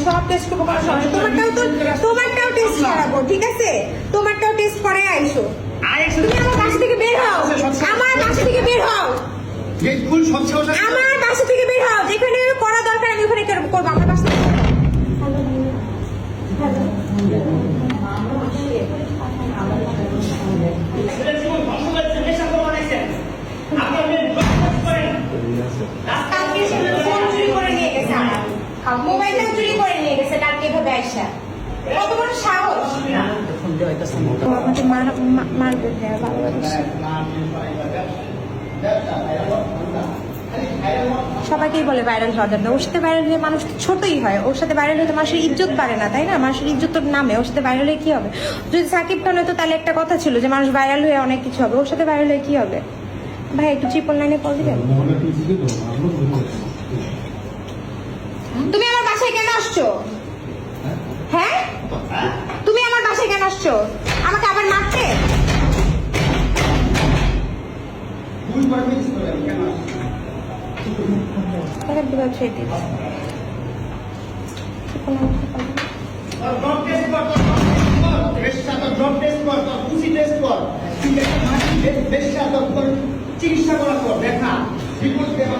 সব টেস্ট করবো, কোনো সমস্যা নেই। তোমারটাও টেস্ট করাবো, ঠিক আছে? তোমারটাও টেস্ট করে আইসো। তুমি আমার বাসা থেকে বের হও, আমার বাসা থেকে বের হও, আমার বাসা থেকে বের হও। যেখানে করা দরকার আমি ওখানে করবো, আমার বাসা থেকে বের হও। মোবাইলটা চুরি করে নিয়ে গেছে কালকে এভাবে আইসা। কত বড় সাহস! আমাকে মারবে, সবাইকেই বলে ভাইরাল হওয়ার জন্য। ওর সাথে ভাইরাল হয়ে মানুষ ছোটই হয়, ওর সাথে ভাইরাল হলে মানুষের ইজ্জত পারে না, তাই না? মানুষের ইজ্জত তোর নামে, ওর সাথে ভাইরাল হয়ে কি হবে? যদি সাকিব খান হতো তাহলে একটা কথা ছিল যে মানুষ ভাইরাল হয়ে অনেক কিছু হবে, ওর সাথে ভাইরাল হয়ে কি হবে? ভাই একটু 999 কল দিবেন? তুমি আমার বাসায় কেন আসছো? হ্যাঁ, তুমি আমার বাসায় কেন আসছো? আমাকে আবার মারতে? চিকিৎসা করার পর দেখা রিপোর্ট দেওয়া